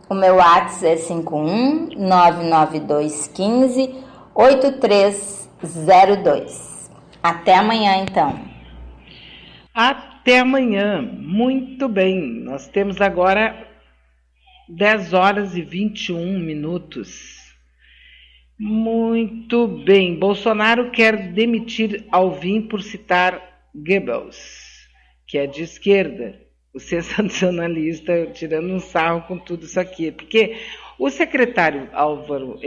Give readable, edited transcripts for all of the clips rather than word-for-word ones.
O meu WhatsApp é 51992158302. Até amanhã, então. Até amanhã. Muito bem. Nós temos agora 10 horas e 21 minutos. Muito bem. Bolsonaro quer demitir Alvim por citar Goebbels, que é de esquerda. O sensacionalista tirando um sarro com tudo isso aqui. Porque o secretário Álvaro,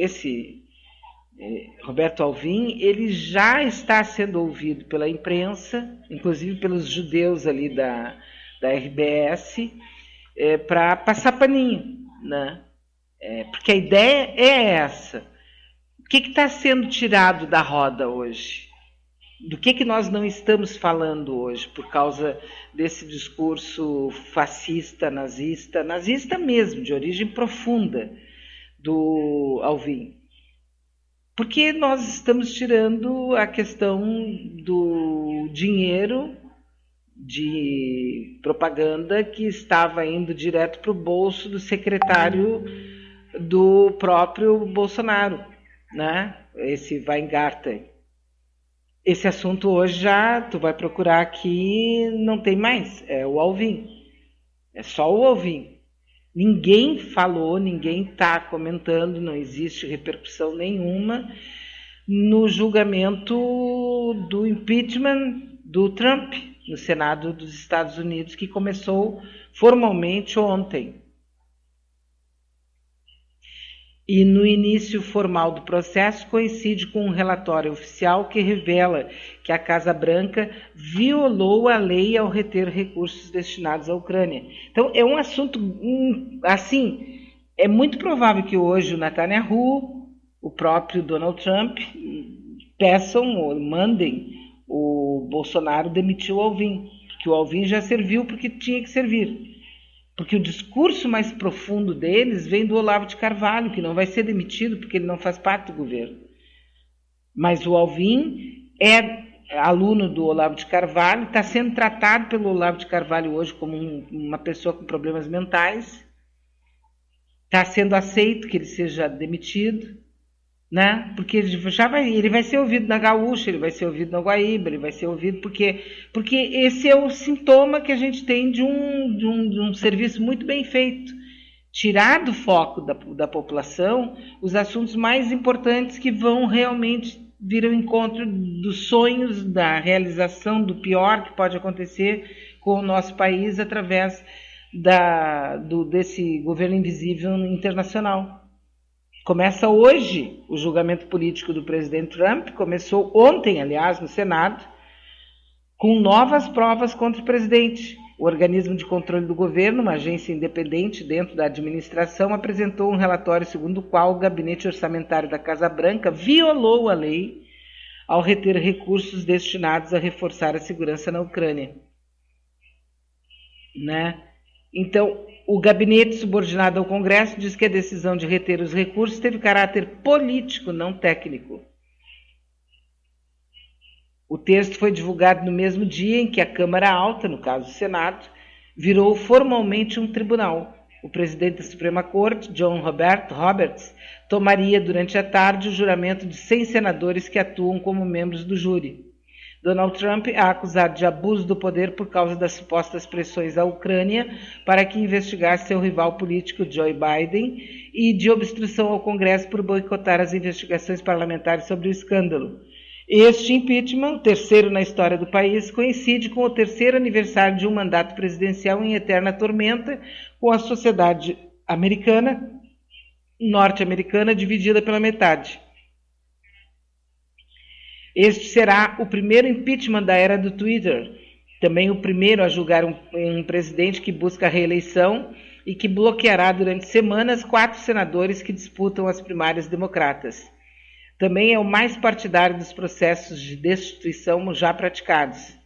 Roberto Alvim, ele já está sendo ouvido pela imprensa, inclusive pelos judeus ali da RBS, para passar paninho, né? Porque a ideia é essa. O que está sendo tirado da roda hoje? Do que nós não estamos falando hoje por causa desse discurso fascista, nazista mesmo, de origem profunda do Alvim? Porque nós estamos tirando a questão do dinheiro de propaganda que estava indo direto para o bolso do secretário do próprio Bolsonaro, né? Esse Weingarten. Esse assunto hoje já, tu vai procurar aqui, não tem mais, é o Alvim. É só o Alvim. Ninguém falou, ninguém está comentando, não existe repercussão nenhuma no julgamento do impeachment do Trump no Senado dos Estados Unidos, que começou formalmente ontem. E no início formal do processo coincide com um relatório oficial que revela que a Casa Branca violou a lei ao reter recursos destinados à Ucrânia. Então, é um assunto, assim, é muito provável que hoje o Netanyahu, o próprio Donald Trump, peçam ou mandem o Bolsonaro demitir o Alvim, porque o Alvim já serviu porque tinha que servir. Porque o discurso mais profundo deles vem do Olavo de Carvalho, que não vai ser demitido porque ele não faz parte do governo. Mas o Alvim é aluno do Olavo de Carvalho, está sendo tratado pelo Olavo de Carvalho hoje como uma pessoa com problemas mentais, está sendo aceito que ele seja demitido, né? Porque ele vai ser ouvido na Gaúcha, ele vai ser ouvido na Guaíba, ele vai ser ouvido porque esse é o sintoma que a gente tem de um serviço muito bem feito. Tirar do foco da população os assuntos mais importantes que vão realmente vir ao encontro dos sonhos, da realização do pior que pode acontecer com o nosso país através desse governo invisível internacional. Começa hoje o julgamento político do presidente Trump, começou ontem, aliás, no Senado, com novas provas contra o presidente. O organismo de controle do governo, uma agência independente dentro da administração, apresentou um relatório segundo o qual o gabinete orçamentário da Casa Branca violou a lei ao reter recursos destinados a reforçar a segurança na Ucrânia, né? Então, o gabinete subordinado ao Congresso diz que a decisão de reter os recursos teve caráter político, não técnico. O texto foi divulgado no mesmo dia em que a Câmara Alta, no caso o Senado, virou formalmente um tribunal. O presidente da Suprema Corte, John Roberts, tomaria durante a tarde o juramento de 100 senadores que atuam como membros do júri. Donald Trump é acusado de abuso do poder por causa das supostas pressões à Ucrânia para que investigasse seu rival político Joe Biden e de obstrução ao Congresso por boicotar as investigações parlamentares sobre o escândalo. Este impeachment, o terceiro na história do país, coincide com o terceiro aniversário de um mandato presidencial em eterna tormenta, com a sociedade norte-americana dividida pela metade. Este será o primeiro impeachment da era do Twitter, também o primeiro a julgar um presidente que busca a reeleição e que bloqueará durante semanas 4 senadores que disputam as primárias democratas. Também é o mais partidário dos processos de destituição já praticados.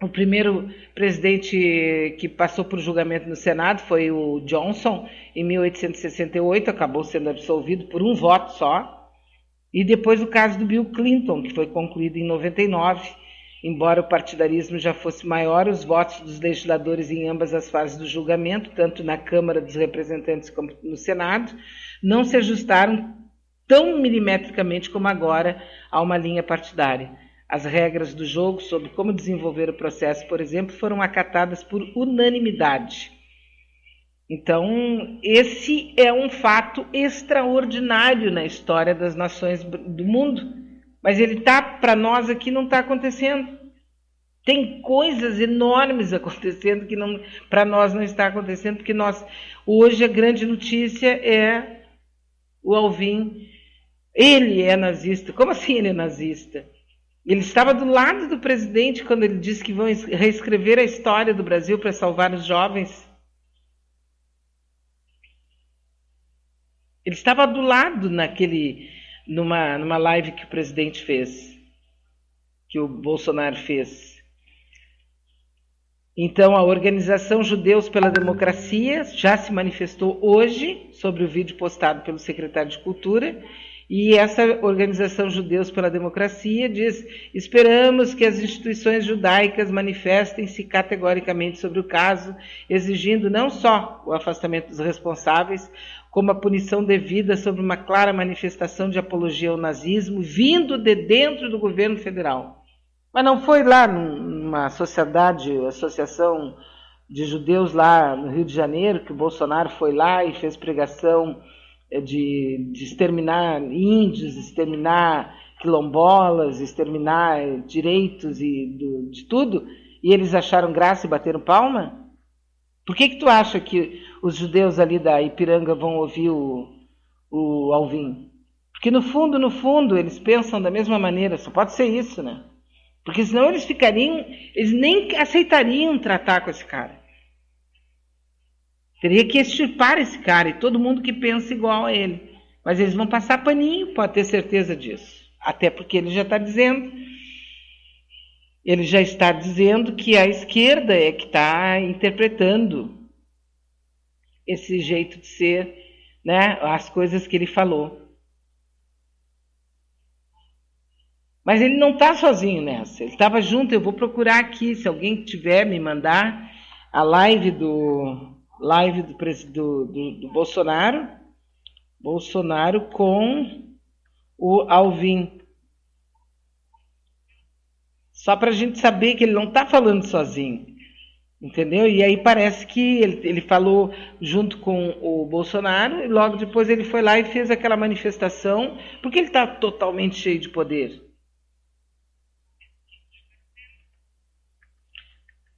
O primeiro presidente que passou por julgamento no Senado foi o Johnson, em 1868, acabou sendo absolvido por um voto só. E depois o caso do Bill Clinton, que foi concluído em 99. embora o partidarismo já fosse maior, os votos dos legisladores em ambas as fases do julgamento, tanto na Câmara dos Representantes como no Senado, não se ajustaram tão milimetricamente como agora a uma linha partidária. As regras do jogo sobre como desenvolver o processo, por exemplo, foram acatadas por unanimidade. Então, esse é um fato extraordinário na história das nações do mundo, mas ele para nós aqui não está acontecendo. Tem coisas enormes acontecendo que para nós não está acontecendo, porque hoje a grande notícia é o Alvim. Ele é nazista. Como assim ele é nazista? Ele estava do lado do presidente quando ele disse que vão reescrever a história do Brasil para salvar os jovens. Ele estava do lado numa live que o presidente fez, que o Bolsonaro fez. Então, a Organização Judeus pela Democracia já se manifestou hoje sobre o vídeo postado pelo secretário de Cultura, e essa Organização Judeus pela Democracia diz: esperamos que as instituições judaicas manifestem-se categoricamente sobre o caso, exigindo não só o afastamento dos responsáveis, como a punição devida sobre uma clara manifestação de apologia ao nazismo vindo de dentro do governo federal. Mas não foi lá numa associação de judeus lá no Rio de Janeiro, que o Bolsonaro foi lá e fez pregação de exterminar índios, exterminar quilombolas, exterminar direitos de tudo, e eles acharam graça e bateram palma? Por que tu acha que os judeus ali da Ipiranga vão ouvir o Alvim? Porque no fundo, eles pensam da mesma maneira, só pode ser isso, né? Porque senão eles nem aceitariam tratar com esse cara. Teria que extirpar esse cara e todo mundo que pensa igual a ele. Mas eles vão passar paninho, pode ter certeza disso. Até porque ele já está dizendo que a esquerda é que está interpretando esse jeito de ser, né, as coisas que ele falou. Mas ele não está sozinho nessa, ele estava junto. Eu vou procurar aqui, se alguém tiver, me mandar a live do Bolsonaro com o Alvim. Só para a gente saber que ele não está falando sozinho, entendeu? E aí parece que ele falou junto com o Bolsonaro e logo depois ele foi lá e fez aquela manifestação, porque ele está totalmente cheio de poder.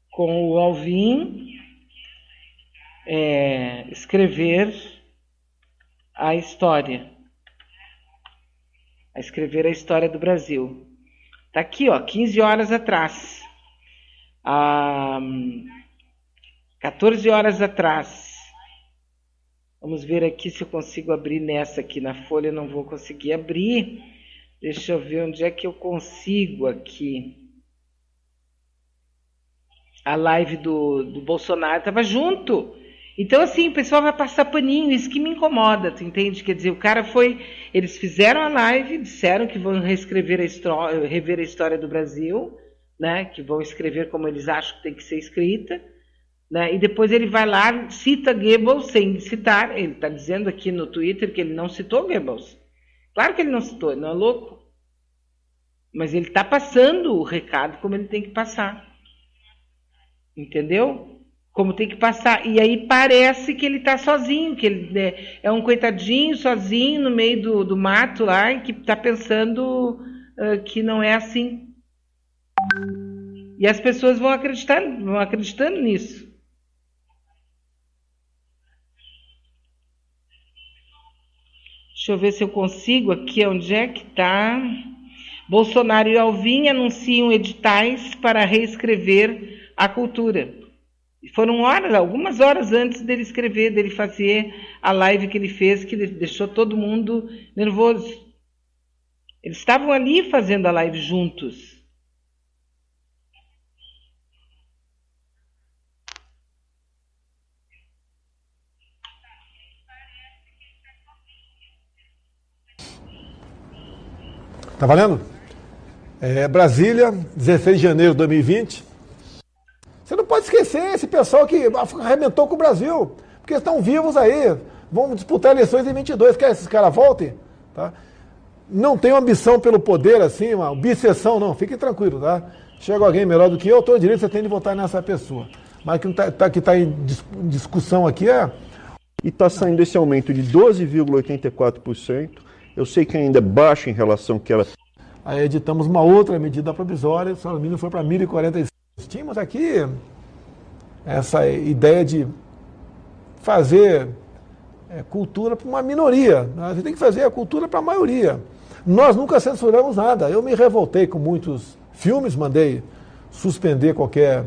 Com o Alvim escrever a história do Brasil. Está aqui, 15 horas atrás, 14 horas atrás. Vamos ver aqui se eu consigo abrir nessa aqui na Folha. Não vou conseguir abrir. Deixa eu ver onde é que eu consigo aqui. A live do Bolsonaro estava junto. Então, assim, o pessoal vai passar paninho, isso que me incomoda, tu entende? Quer dizer, eles fizeram a live, disseram que vão rever a história do Brasil, né? Que vão escrever como eles acham que tem que ser escrita, né? E depois ele vai lá, cita Goebbels sem citar. Ele está dizendo aqui no Twitter que ele não citou Goebbels. Claro que ele não citou, ele não é louco. Mas ele está passando o recado como ele tem que passar. Entendeu? Como tem que passar. E aí parece que ele está sozinho, que ele é um coitadinho sozinho no meio do mato lá e que está pensando que não é assim. E as pessoas vão acreditando nisso. Deixa eu ver se eu consigo aqui, onde é que está. Bolsonaro e Alvim anunciam editais para reescrever a cultura. Foram algumas horas antes dele fazer a live que ele fez, que deixou todo mundo nervoso. Eles estavam ali fazendo a live juntos. Tá valendo? Brasília, 16 de janeiro de 2020. Você não pode esquecer esse pessoal que arrebentou com o Brasil, porque estão vivos aí, vão disputar eleições em 22, quer que esses caras voltem? Tá? Não tenho ambição pelo poder, assim, uma obsessão, não, fique tranquilo, tá? Chega alguém melhor do que eu, todo direito você tem de votar nessa pessoa. Mas o que está em discussão aqui é... E está saindo esse aumento de 12,84%, eu sei que ainda é baixo em relação que ela... Aí editamos uma outra medida provisória, o salário mínimo foi para 1.046. Tínhamos aqui essa ideia de fazer cultura para uma minoria. A gente tem que fazer a cultura para a maioria. Nós nunca censuramos nada. Eu me revoltei com muitos filmes, mandei suspender qualquer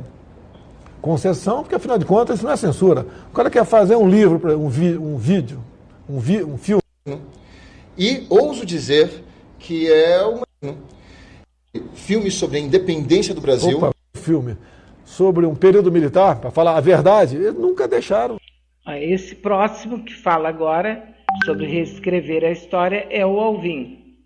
concessão, porque afinal de contas isso não é censura. O cara quer fazer um livro, um filme. E ouso dizer que é um filme sobre a independência do Brasil. Opa, filme sobre um período militar, para falar a verdade, eles nunca deixaram. Esse próximo que fala agora sobre reescrever a história é o Alvim.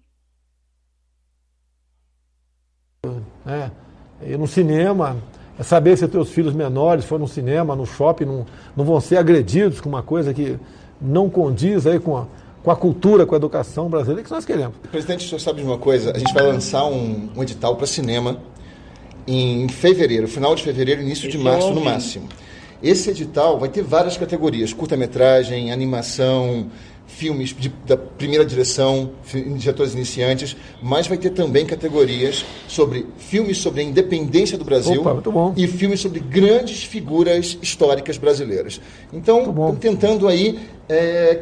Ir no cinema, saber se teus filhos menores foram no cinema, no shopping, não vão ser agredidos com uma coisa que não condiz aí com a cultura, com a educação brasileira, que nós queremos. Presidente, o senhor sabe de uma coisa? A gente vai lançar um edital para cinema em fevereiro, final de fevereiro, início de março no máximo. Esse edital vai ter várias categorias: curta-metragem, animação, filmes da primeira direção, diretores iniciantes, mas vai ter também categorias sobre filmes sobre a independência do Brasil. Opa, muito bom. E filmes sobre grandes figuras históricas brasileiras. Então, estamos tentando aí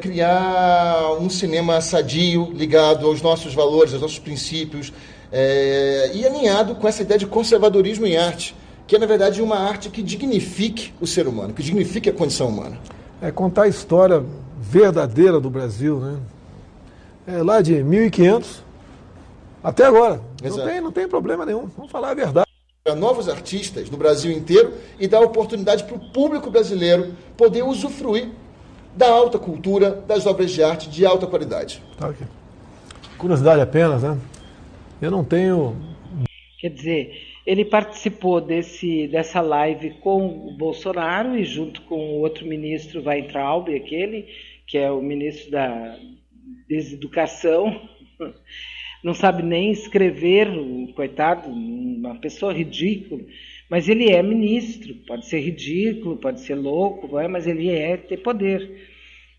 criar um cinema sadio, ligado aos nossos valores, aos nossos princípios, e alinhado com essa ideia de conservadorismo em arte, que é, na verdade, uma arte que dignifique o ser humano, que dignifique a condição humana. Contar a história verdadeira do Brasil, né? Lá de 1500 até agora. Não tem problema nenhum. Vamos falar a verdade. Para novos artistas do Brasil inteiro e dar oportunidade para o público brasileiro poder usufruir da alta cultura, das obras de arte de alta qualidade. Tá aqui. Curiosidade apenas, né? Eu não tenho... Quer dizer, ele participou dessa live com o Bolsonaro e junto com o outro ministro Weintraub, que é o ministro da Deseducação, não sabe nem escrever, coitado, uma pessoa ridícula, mas ele é ministro, pode ser ridículo, pode ser louco, mas ele tem poder.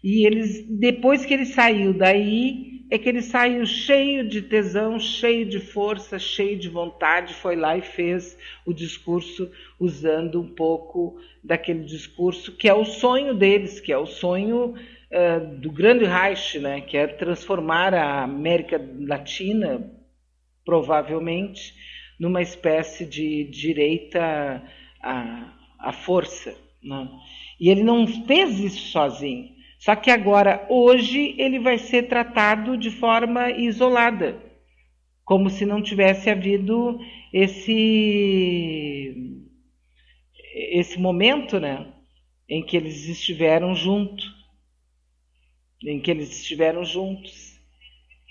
E depois que ele saiu daí, é que ele saiu cheio de tesão, cheio de força, cheio de vontade, foi lá e fez o discurso usando um pouco daquele discurso que é o sonho deles, que é o sonho do grande Reich, né, que é transformar a América Latina, provavelmente, numa espécie de direita à força. Né? E ele não fez isso sozinho. Só que agora, hoje, ele vai ser tratado de forma isolada, como se não tivesse havido esse momento, né, em que eles estiveram juntos.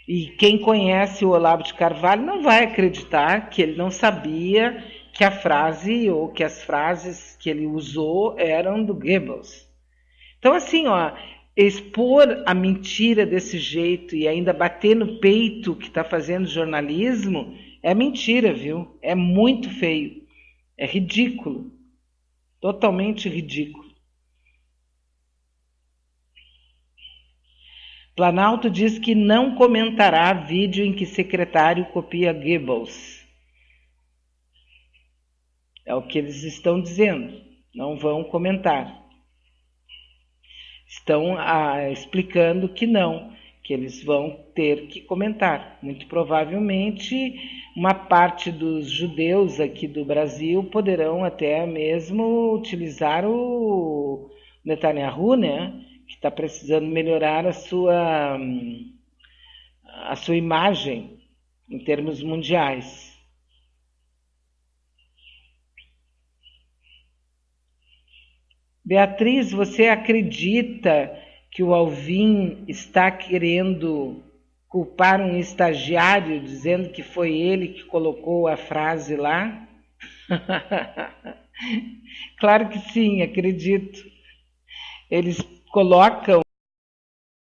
E quem conhece o Olavo de Carvalho não vai acreditar que ele não sabia que a frase ou que as frases que ele usou eram do Goebbels. Então, assim, expor a mentira desse jeito e ainda bater no peito que está fazendo jornalismo é mentira, viu? É muito feio. É ridículo. Totalmente ridículo. Planalto diz que não comentará vídeo em que secretário copia Goebbels. É o que eles estão dizendo. Não vão comentar. Estão explicando que não, que eles vão ter que comentar. Muito provavelmente, uma parte dos judeus aqui do Brasil poderão até mesmo utilizar o Netanyahu, né, que está precisando melhorar a sua imagem em termos mundiais. Beatriz, você acredita que o Alvim está querendo culpar um estagiário dizendo que foi ele que colocou a frase lá? Claro que sim, acredito. Eles colocam